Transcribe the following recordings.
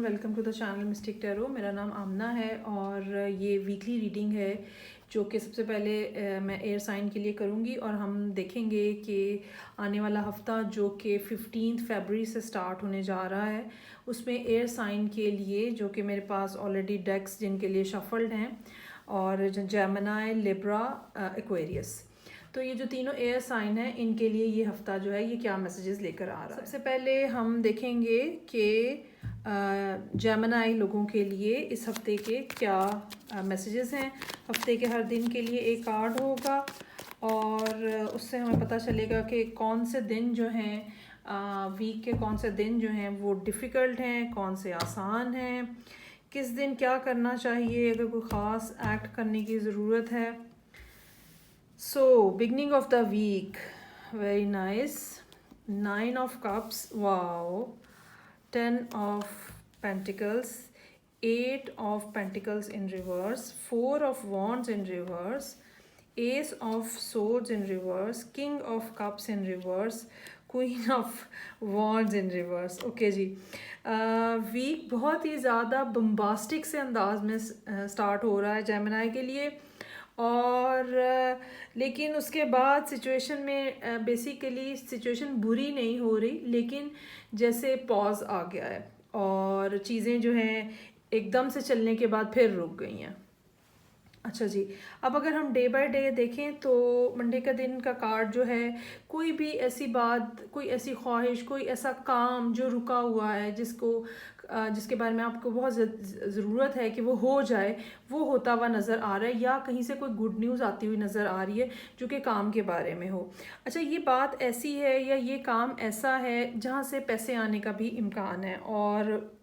Welcome to the channel mystic tarot. मेरा नाम आमना है और ये वीकली रीडिंग है जो कि सबसे पहले मैं एयर साइन के लिए करूँगी और हम देखेंगे कि आने वाला हफ्ता जो कि 15 फरवरी से स्टार्ट होने जा रहा है उसमें एयर साइन के लिए, जो कि मेरे पास ऑलरेडी डेक्स जिनके लिए शफल्ड हैं, और जेमिनी, लिब्रा, एक्वेरियस, तो ये जो तीनों एयर साइन है इनके लिए ये हफ्ता जो है ये क्या मैसेजेस लेकर आ रहा है। सबसे पहले हम देखेंगे कि जेमिनी लोगों के लिए इस हफ्ते के क्या मैसेजेस हैं। हफ्ते के हर दिन के लिए एक कार्ड होगा और उससे हमें पता चलेगा कि कौन से दिन जो हैं वीक के, कौन से दिन जो हैं वो डिफ़िकल्ट हैं, कौन से आसान हैं, किस दिन क्या करना चाहिए, अगर कोई ख़ास एक्ट करने की ज़रूरत है। So, beginning of the week, very nice. 9 of Cups, wow. 10 of Pentacles, 8 of Pentacles in reverse, 4 of Wands in reverse, Ace of Swords in reverse, King of Cups in reverse, Queen of Wands in reverse. Okay जी, week बहुत ही ज़्यादा bombastic से अंदाज में start हो रहा है जेमिनी के लिए, और लेकिन उसके बाद सिचुएशन में बेसिकली सिचुएशन बुरी नहीं हो रही, लेकिन जैसे पॉज आ गया है और चीज़ें जो हैं एकदम से चलने के बाद फिर रुक गई हैं। अच्छा जी, अब अगर हम डे बाय डे देखें तो मंडे का दिन का कार्ड जो है, कोई भी ऐसी बात, कोई ऐसी ख्वाहिश, कोई ऐसा काम जो रुका हुआ है जिसके बारे में आपको बहुत ज़रूरत है कि वो हो जाए, वो होता हुआ नज़र आ रहा है, या कहीं से कोई गुड न्यूज़ आती हुई नज़र आ रही है जो कि काम के बारे में हो। अच्छा, ये बात ऐसी है या ये काम ऐसा है जहाँ से पैसे आने का भी इम्कान है, और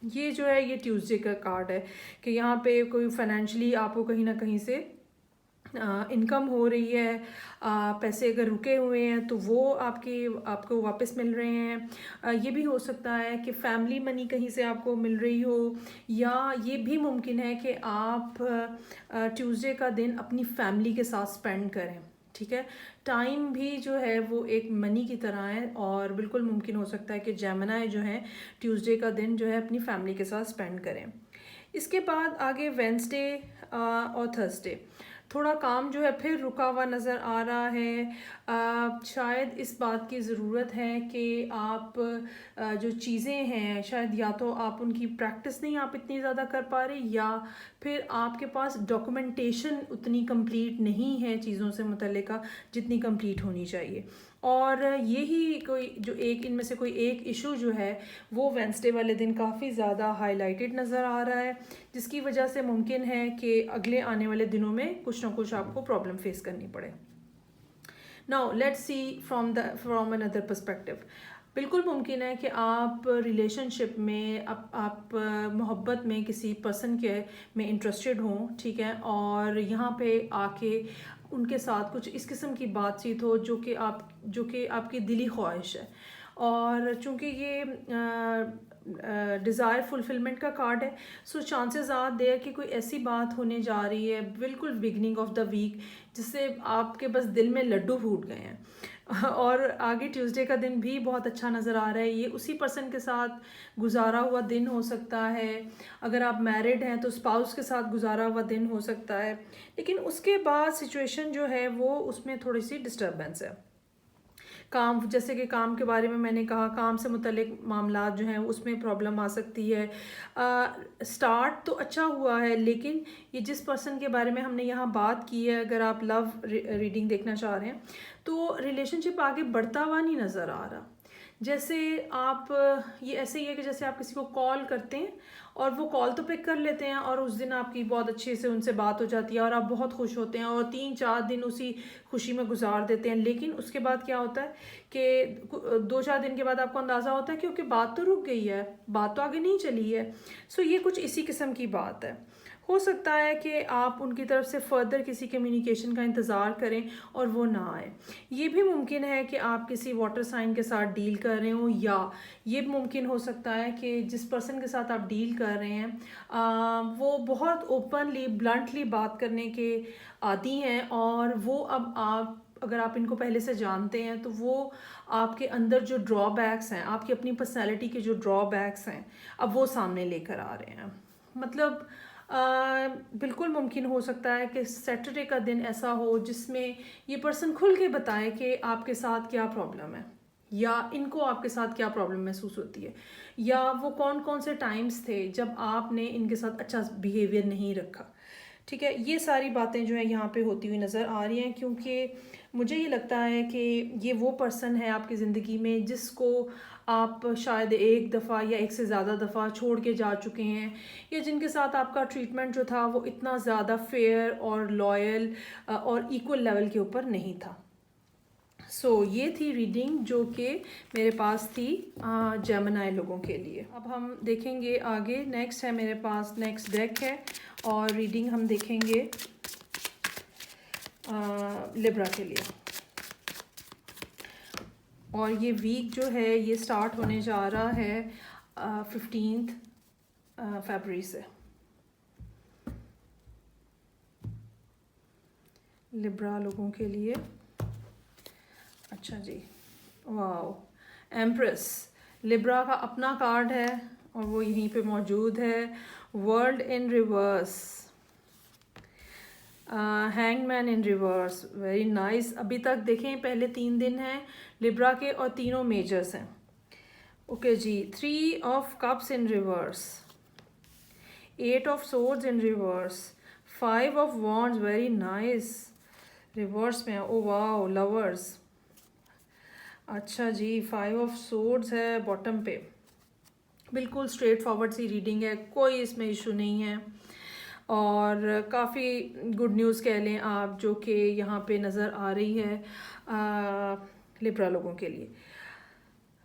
ये जो है ये ट्यूसडे का कार्ड है कि यहाँ पे कोई फाइनेंशियली आपको कहीं ना कहीं से इनकम हो रही है, पैसे अगर रुके हुए हैं तो वो आपको वापस मिल रहे हैं। ये भी हो सकता है कि फैमिली मनी कहीं से आपको मिल रही हो, या ये भी मुमकिन है कि आप ट्यूसडे का दिन अपनी फैमिली के साथ स्पेंड करें। ठीक है, टाइम भी जो है वो एक मनी की तरह है, और बिल्कुल मुमकिन हो सकता है कि जेमिनी जो है ट्यूसडे का दिन जो है अपनी फैमिली के साथ स्पेंड करें। इसके बाद आगे वेंसडे और थर्सडे थोड़ा काम जो है फिर रुका हुआ नज़र आ रहा है। शायद इस बात की ज़रूरत है कि आप जो चीज़ें हैं, शायद या तो आप उनकी प्रैक्टिस नहीं आप इतनी ज़्यादा कर पा रहे, या फिर आपके पास डॉक्यूमेंटेशन उतनी कंप्लीट नहीं है चीज़ों से मुतल्लिका जितनी कंप्लीट होनी चाहिए। और यही कोई जो एक इनमें से कोई एक इशू जो है वो वेंसडे वाले दिन काफ़ी ज़्यादा हाईलाइटेड नज़र आ रहा है, जिसकी वजह से मुमकिन है कि अगले आने वाले दिनों में कुछ ना कुछ आपको प्रॉब्लम फेस करनी पड़े। Now let's see from another perspective. बिल्कुल मुमकिन है कि आप रिलेशनशिप में आप मोहब्बत में किसी पर्सन के में इंटरेस्टेड हों, ठीक है, और यहाँ पे आके उनके साथ कुछ इस किस्म की बातचीत हो जो कि आपकी दिली ख्वाहिश है। और चूँकि ये डिज़ायर फुलफिलमेंट का कार्ड है, सो चांसेस आर देयर कि कोई ऐसी बात होने जा रही है बिल्कुल बिगनिंग ऑफ द वीक जिससे आपके बस दिल में लड्डू फूट गए हैं। और आगे ट्यूसडे का दिन भी बहुत अच्छा नज़र आ रहा है, ये उसी पर्सन के साथ गुजारा हुआ दिन हो सकता है। अगर आप मैरिड हैं तो स्पाउस के साथ गुजारा हुआ दिन हो सकता है, लेकिन उसके बाद सिचुएशन जो है वो उसमें थोड़ी सी डिस्टर्बेंस है। काम, जैसे कि काम के बारे में मैंने कहा, काम से मुतल्लिक मामला जो हैं उसमें प्रॉब्लम आ सकती है। स्टार्ट तो अच्छा हुआ है, लेकिन ये जिस पर्सन के बारे में हमने यहाँ बात की है, अगर आप लव रीडिंग देखना चाह रहे हैं तो रिलेशनशिप आगे बढ़ता हुआ नहीं नज़र आ रहा। जैसे आप, ये ऐसे ही है कि जैसे आप किसी को कॉल करते हैं और वो कॉल तो पिक कर लेते हैं और उस दिन आपकी बहुत अच्छे से उनसे बात हो जाती है और आप बहुत खुश होते हैं और 3-4 दिन उसी खुशी में गुजार देते हैं, लेकिन उसके बाद क्या होता है कि 2-4 दिन के बाद आपको अंदाज़ा होता है क्योंकि बात तो रुक गई है, बात तो आगे नहीं चली है। सो ये कुछ इसी किस्म की बात है। हो सकता है कि आप उनकी तरफ से फ़र्दर किसी कम्युनिकेशन का इंतज़ार करें और वो ना आए। ये भी मुमकिन है कि आप किसी वाटर साइन के साथ डील कर रहे हो, या ये मुमकिन हो सकता है कि जिस पर्सन के साथ आप डील कर रहे हैं वो बहुत ओपनली ब्लंटली बात करने के आदी हैं, और वो अब अगर आप इनको पहले से जानते हैं तो वो आपके अंदर जो ड्रॉबैक्स हैं, आपकी अपनी पर्सनैलिटी के जो ड्रॉबैक्स हैं, अब वो सामने लेकर आ रहे हैं। मतलब बिल्कुल मुमकिन हो सकता है कि सैटरडे का दिन ऐसा हो जिसमें ये पर्सन खुल के बताए कि आपके साथ क्या प्रॉब्लम है, या इनको आपके साथ क्या प्रॉब्लम महसूस होती है, या वो कौन कौन से टाइम्स थे जब आपने इनके साथ अच्छा बिहेवियर नहीं रखा। ठीक है, ये सारी बातें जो है यहाँ पे होती हुई नज़र आ रही हैं, क्योंकि मुझे ये लगता है कि ये वो पर्सन है आपकी ज़िंदगी में जिसको आप शायद एक दफ़ा या एक से ज़्यादा दफ़ा छोड़ के जा चुके हैं, या जिनके साथ आपका ट्रीटमेंट जो था वो इतना ज़्यादा फेयर और लॉयल और इक्वल लेवल के ऊपर नहीं था। ये थी रीडिंग जो कि मेरे पास थी जेमिनी लोगों के लिए। अब हम देखेंगे आगे। नेक्स्ट है मेरे पास, नेक्स्ट डेक है और रीडिंग हम देखेंगे लिब्रा के लिए। और ये वीक जो है ये स्टार्ट होने जा रहा है 15 फरवरी से। लिब्रा लोगों के लिए। अच्छा जी, वाओ, एम्प्रेस लिब्रा का अपना कार्ड है और वो यहीं पे मौजूद है। World in reverse, hangman in reverse, very nice. अभी तक देखें पहले 3 दिन हैं लिब्रा के और तीनों मेजर्स हैं। ओके जी, 3 of cups in reverse, 8 of swords in reverse, 5 of wands, very nice, reverse में। Oh wow, lovers. अच्छा जी, 5 ऑफ सोर्ड्स है बॉटम पे। बिल्कुल स्ट्रेट फॉरवर्ड सी रीडिंग है, कोई इसमें इशू नहीं है और काफ़ी गुड न्यूज़ कह लें आप जो कि यहाँ पे नज़र आ रही है लिब्रा लोगों के लिए।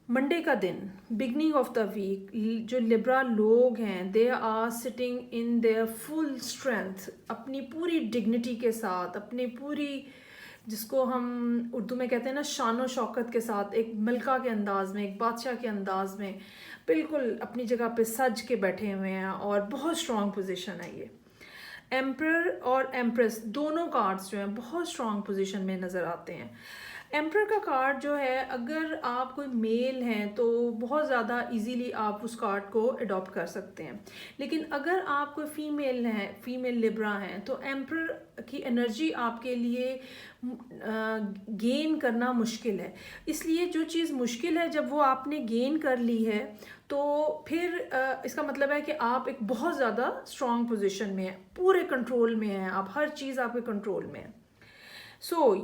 मंडे का दिन, बिगनिंग ऑफ द वीक, जो लिब्रा लोग हैं they are sitting in their full strength, अपनी पूरी डिग्निटी के साथ, अपनी पूरी, जिसको हम उर्दू में कहते हैं ना, शान शौकत के साथ, एक मलका के अंदाज में, एक बादशाह के अंदाज में बिल्कुल अपनी जगह पे सज के बैठे हुए हैं और बहुत स्ट्रॉन्ग पोजीशन है ये। एम्परर और एम्प्रेस दोनों कार्ड्स जो हैं बहुत स्ट्रॉन्ग पोजीशन में नज़र आते हैं। एम्परर का कार्ड जो है, अगर आप कोई मेल हैं तो बहुत ज़्यादा इजीली आप उस कार्ड को अडॉप्ट कर सकते हैं, लेकिन अगर आप कोई फीमेल हैं, फीमेल लिब्रा हैं, तो एम्परर की एनर्जी आपके लिए गेन करना मुश्किल है। इसलिए जो चीज़ मुश्किल है जब वो आपने गेन कर ली है तो फिर इसका मतलब है कि आप एक बहुत ज़्यादा स्ट्रॉन्ग पोजीशन में हैं, पूरे कंट्रोल में हैं आप, हर चीज़ आपके कंट्रोल में है।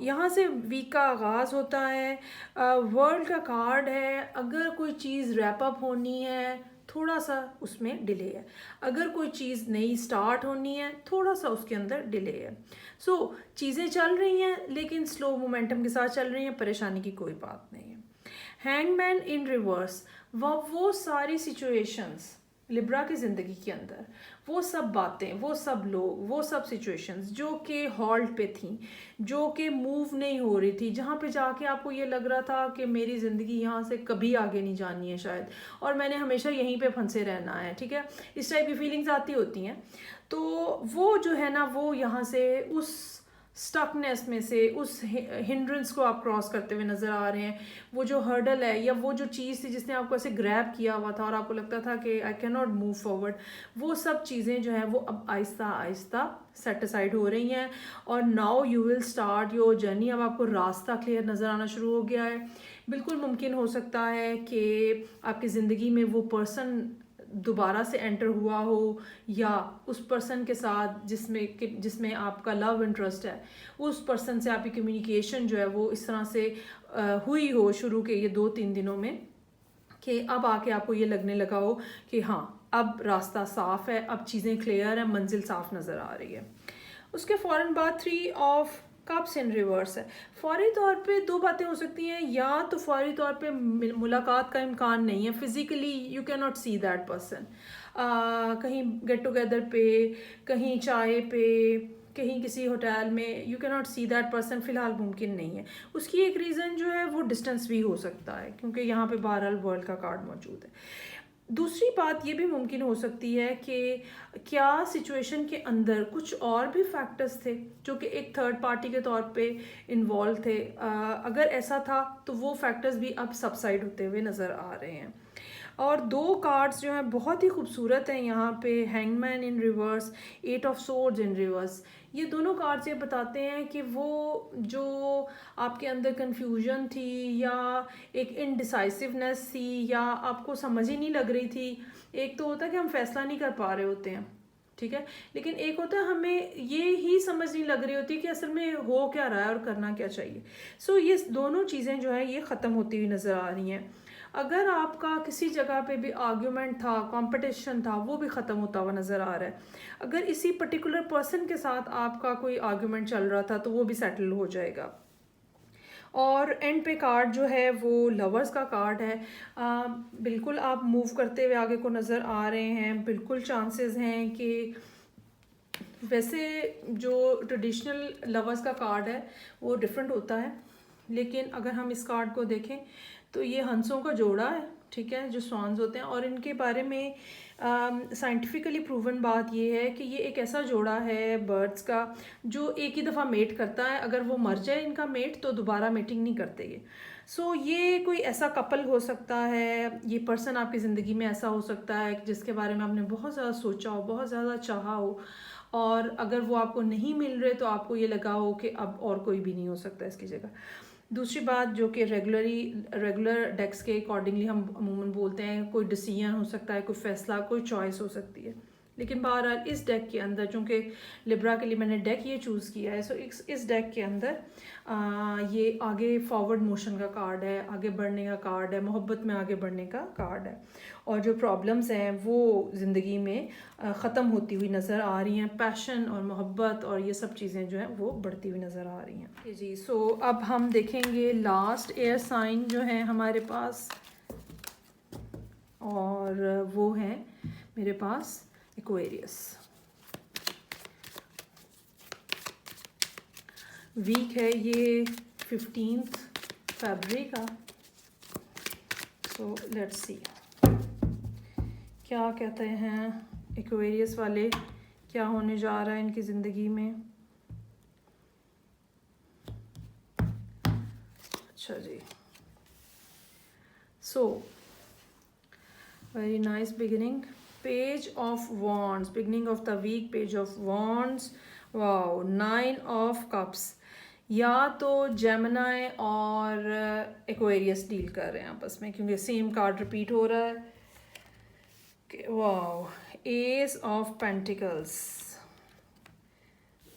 यहाँ से वीक का आगाज़ होता है। वर्ल्ड का कार्ड है, अगर कोई चीज़ रैप अप होनी है थोड़ा सा उसमें डिले है, अगर कोई चीज़ नई स्टार्ट होनी है थोड़ा सा उसके अंदर डिले है। चीज़ें चल रही हैं लेकिन स्लो मोमेंटम के साथ चल रही हैं, परेशानी की कोई बात नहीं है। हैंगमैन इन रिवर्स, वो सारी सिचुएशंस लिब्रा की ज़िंदगी के अंदर, वो सब बातें, वो सब लोग, वो सब सिचुएशंस जो कि हॉल्ट पे थी, जो कि मूव नहीं हो रही थी, जहाँ पे जाके आपको ये लग रहा था कि मेरी ज़िंदगी यहाँ से कभी आगे नहीं जानी है शायद, और मैंने हमेशा यहीं पे फंसे रहना है, ठीक है, इस टाइप की फीलिंग्स आती होती हैं। तो वो जो है ना, वो यहाँ से उस स्टकनेस में से, उस हिंड्रेंस को आप क्रॉस करते हुए नज़र आ रहे हैं। वो जो हर्डल है या वो जो चीज़ थी जिसने आपको ऐसे ग्रैब किया हुआ था और आपको लगता था कि I can not move forward, वो सब चीज़ें जो हैं वो अब आहिस्ता आहिस्ता सेट असाइड हो रही हैं और now you will start your journey. अब आपको रास्ता क्लियर नज़र आना शुरू हो गया है। बिल्कुल मुमकिन हो सकता है कि आपकी ज़िंदगी में वो पर्सन दोबारा से एंटर हुआ हो, या उस पर्सन के साथ जिसमें आपका लव इंटरेस्ट है, उस पर्सन से आपकी कम्युनिकेशन जो है वो इस तरह से हुई हो शुरू के ये 2-3 दिनों में, कि अब आके आपको ये लगने लगा हो कि हाँ अब रास्ता साफ़ है, अब चीज़ें क्लियर हैं, मंजिल साफ़ नज़र आ रही है। उसके फ़ौरन बाद 3 ऑफ कप्स इन रिवर्स है। फौरी तौर पे 2 बातें हो सकती हैं, या तो फौरी तौर पे मुलाकात का इम्कान नहीं है, physically you can not see that person, कहीं गेट टुगेदर पे, कहीं चाय पे, कहीं किसी होटल में, you can not see that person, फ़िलहाल मुमकिन नहीं है। उसकी एक रीज़न जो है वो डिस्टेंस भी हो सकता है, क्योंकि यहाँ पे बहरहाल वर्ल्ड का कार्ड मौजूद है। दूसरी बात ये भी मुमकिन हो सकती है कि क्या सिचुएशन के अंदर कुछ और भी फैक्टर्स थे जो कि एक थर्ड पार्टी के तौर पे इन्वॉल्व थे। अगर ऐसा था तो वो फैक्टर्स भी अब सबसाइड होते हुए नज़र आ रहे हैं। और दो कार्ड्स जो हैं बहुत ही खूबसूरत हैं यहाँ पे, hangman in reverse, eight of swords in reverse. ये दोनों कार्ड्स ये बताते हैं कि वो जो आपके अंदर कन्फ्यूजन थी या एक इनडिसाइसिवनेस थी या आपको समझ ही नहीं लग रही थी। एक तो होता है कि हम फैसला नहीं कर पा रहे होते हैं, ठीक है, लेकिन एक होता है हमें ये ही समझ नहीं लग रही होती कि असल में हो क्या रहा है और करना क्या चाहिए। सो ये दोनों चीज़ें जो है ये ख़त्म होती हुई नज़र आ रही हैं। अगर आपका किसी जगह पे भी आर्ग्यूमेंट था, कंपटीशन था, वो भी ख़त्म होता हुआ नज़र आ रहा है। अगर इसी पर्टिकुलर पर्सन के साथ आपका कोई आर्ग्यूमेंट चल रहा था तो वो भी सेटल हो जाएगा। और एंड पे कार्ड जो है वो लवर्स का कार्ड है। बिल्कुल आप मूव करते हुए आगे को नज़र आ रहे हैं। बिल्कुल चांसेस हैं कि वैसे जो ट्रेडिशनल लवर्स का कार्ड है वो डिफरेंट होता है, लेकिन अगर हम इस कार्ड को देखें तो ये हंसों का जोड़ा है, ठीक है, जो स्वॉन्स होते हैं। और इनके बारे में साइंटिफिकली प्रूवन बात ये है कि ये एक ऐसा जोड़ा है बर्ड्स का जो एक ही दफ़ा मेट करता है। अगर वो मर जाए इनका मेट तो दोबारा मेटिंग नहीं करते ये। सो ये कोई ऐसा कपल हो सकता है, ये पर्सन आपकी ज़िंदगी में ऐसा हो सकता है जिसके बारे में आपने बहुत ज़्यादा सोचा हो, बहुत ज़्यादा चाहा हो, और अगर वो आपको नहीं मिल रहे तो आपको ये लगा हो कि अब और कोई भी नहीं हो सकता इसकी जगह। दूसरी बात जो कि रेगुलर डेक्स के अकॉर्डिंगली हम अमूमन बोलते हैं, कोई डिसीजन हो सकता है, कोई फैसला, कोई चॉइस हो सकती है। लेकिन बहरहाल इस डेक के अंदर, चूँकि लिब्रा के लिए मैंने डेक ये चूज़ किया है, सो इस डेक के अंदर ये आगे फॉरवर्ड मोशन का कार्ड है, आगे बढ़ने का कार्ड है, मोहब्बत में आगे बढ़ने का कार्ड है। और जो प्रॉब्लम्स हैं वो ज़िंदगी में ख़त्म होती हुई नज़र आ रही हैं। पैशन और मोहब्बत और ये सब चीज़ें जो हैं वो बढ़ती हुई नज़र आ रही हैं जी। सो अब हम देखेंगे लास्ट एयर साइन जो है हमारे पास, और वो है मेरे पास एक्वेरियस। वीक है ये 15 फरवरी का। सो लेट्स सी क्या कहते हैं एक्वेरियस वाले, क्या होने जा रहा है इनकी ज़िंदगी में। अच्छा जी, so very nice beginning, page of wands, beginning of the week, page of wands, wow, 9 of cups. या तो जेमिनी और एक्वेरियस डील कर रहे हैं आपस में, क्योंकि सेम कार्ड रिपीट हो रहा है। Wow, S of pentacles,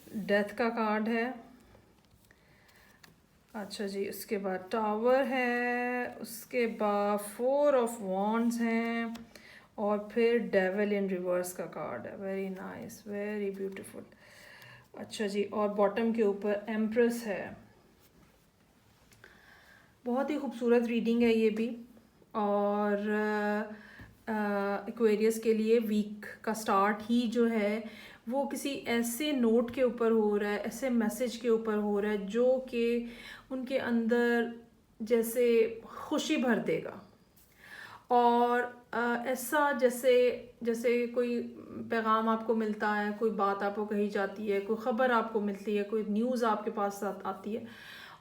death का कार्ड है। अच्छा जी, उसके बाद टावर है, उसके बाद 4 ऑफ वॉन्ड्स हैं, और फिर डेविल इन रिवर्स का कार्ड है। Very nice, very beautiful. अच्छा जी, और बॉटम के ऊपर एम्प्रेस है। बहुत ही खूबसूरत रीडिंग है ये भी। और एक्वेरियस के लिए वीक का स्टार्ट ही जो है वो किसी ऐसे नोट के ऊपर हो रहा है, ऐसे मैसेज के ऊपर हो रहा है जो कि उनके अंदर जैसे खुशी भर देगा। और ऐसा जैसे जैसे कोई पैगाम आपको मिलता है, कोई बात आपको कही जाती है, कोई ख़बर आपको मिलती है, कोई न्यूज़ आपके पास आती है,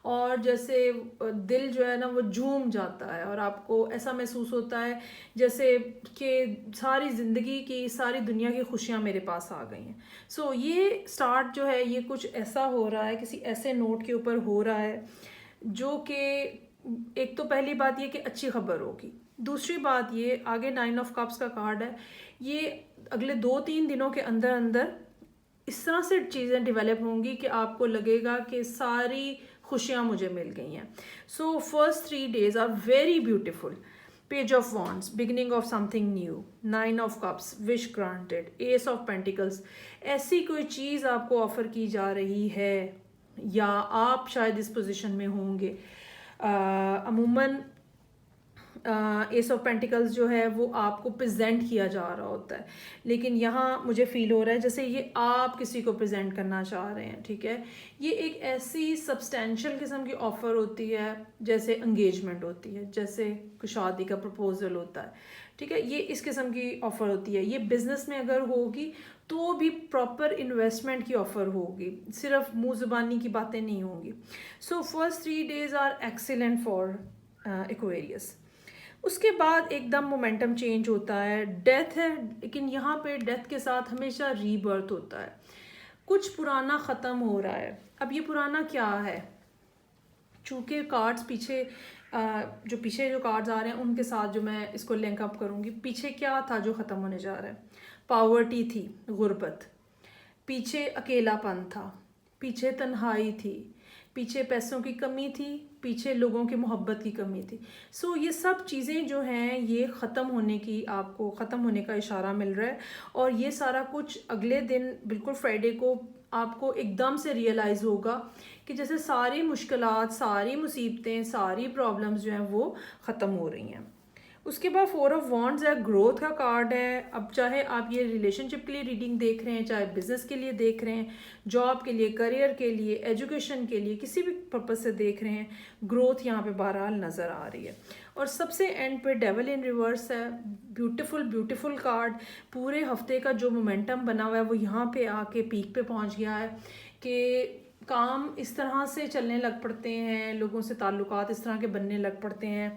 और जैसे दिल जो है ना वो झूम जाता है और आपको ऐसा महसूस होता है जैसे कि सारी ज़िंदगी की, सारी दुनिया की खुशियाँ मेरे पास आ गई हैं। सो ये स्टार्ट जो है ये कुछ ऐसा हो रहा है, किसी ऐसे नोट के ऊपर हो रहा है जो कि एक तो पहली बात ये कि अच्छी खबर होगी। दूसरी बात ये, आगे 9 ऑफ कप्स का कार्ड है, ये अगले 2-3 दिनों के अंदर अंदर इस तरह से चीज़ें डेवलप होंगी कि आपको लगेगा कि सारी खुशियाँ मुझे मिल गई हैं। So first 3 days are very beautiful. Page of wands, beginning of something new, 9 of cups, wish granted, ace of pentacles. ऐसी कोई चीज़ आपको ऑफर की जा रही है या आप शायद इस पोजीशन में होंगे। अमूमन एस ऑफ पेंटिकल्स जो है वो आपको प्रेजेंट किया जा रहा होता है, लेकिन यहाँ मुझे फील हो रहा है जैसे ये आप किसी को प्रेजेंट करना चाह रहे हैं, ठीक है। ये एक ऐसी सब्सटेंशियल किस्म की ऑफ़र होती है जैसे एंगेजमेंट होती है, जैसे शादी का प्रपोजल होता है, ठीक है। ये इस किस्म की ऑफ़र होती है। ये बिज़नेस में अगर होगी तो भी प्रॉपर इन्वेस्टमेंट की ऑफ़र होगी, सिर्फ मुँह ज़ुबानी की बातें नहीं होंगी। So first 3 days are excellent for Aquarius. उसके बाद एकदम मोमेंटम चेंज होता है, डेथ है, लेकिन यहाँ पे डेथ के साथ हमेशा रीबर्थ होता है। कुछ पुराना ख़त्म हो रहा है। अब ये पुराना क्या है, चूँकि कार्ड्स पीछे जो पीछे जो कार्ड्स आ रहे हैं उनके साथ जो मैं इसको लिंक अप करूँगी, पीछे क्या था जो ख़त्म होने जा रहा है। पावर्टी थी, गुर्बत, पीछे अकेलापन था, पीछे तन्हाई थी, पीछे पैसों की कमी थी, पीछे लोगों की मोहब्बत की कमी थी। सो ये सब चीज़ें जो हैं ये ख़त्म होने की, आपको ख़त्म होने का इशारा मिल रहा है। और ये सारा कुछ अगले दिन बिल्कुल फ्राइडे को आपको एकदम से रियलाइज़ होगा कि जैसे सारी मुश्किलात, सारी मुसीबतें, सारी प्रॉब्लम्स जो हैं वो ख़त्म हो रही हैं। उसके बाद 4 ऑफ वॉन्ड्स है, ग्रोथ का कार्ड है। अब चाहे आप ये रिलेशनशिप के लिए रीडिंग देख रहे हैं, चाहे बिजनेस के लिए देख रहे हैं, जॉब के लिए, करियर के लिए, एजुकेशन के लिए, किसी भी पर्पस से देख रहे हैं, ग्रोथ यहाँ पे बहरहाल नज़र आ रही है। और सबसे एंड पे डेविल इन रिवर्स है, ब्यूटीफुल ब्यूटीफुल कार्ड। पूरे हफ्ते का जो मोमेंटम बना हुआ है वो यहाँ पे आके पीक पे पहुँच गया है कि काम इस तरह से चलने लग पड़ते हैं, लोगों से ताल्लुकात इस तरह के बनने लग पड़ते हैं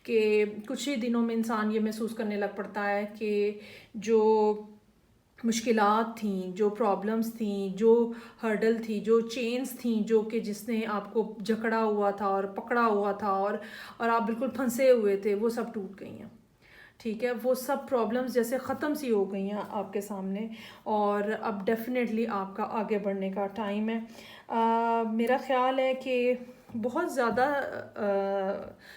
कि कुछ ही दिनों में इंसान ये महसूस करने लग पड़ता है कि जो मुश्किलात थी, जो प्रॉब्लम्स थी, जो हर्डल थी, जो चेन्स थी, जो कि जिसने आपको जकड़ा हुआ था और पकड़ा हुआ था और आप बिल्कुल फंसे हुए थे, वो सब टूट गई हैं, ठीक है। वो सब प्रॉब्लम्स जैसे ख़त्म सी हो गई हैं आपके सामने, और अब डेफिनेटली आपका आगे बढ़ने का टाइम है। मेरा ख़्याल है कि बहुत ज़्यादा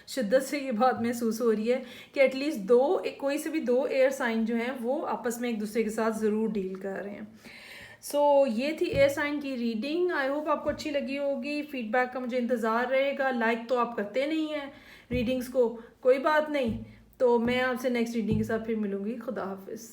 शिद्दत से ये बात महसूस हो रही है कि एटलीस्ट कोई से भी 2 एयर साइन जो हैं वो आपस में एक दूसरे के साथ ज़रूर डील कर रहे हैं। सो ये थी एयर साइन की रीडिंग। आई होप आपको अच्छी लगी होगी। फीडबैक का मुझे इंतज़ार रहेगा। लाइक तो आप करते नहीं हैं रीडिंग्स को, कोई बात नहीं। तो मैं आपसे नेक्स्ट रीडिंग के साथ फिर मिलूँगी। खुदा हाफिज़।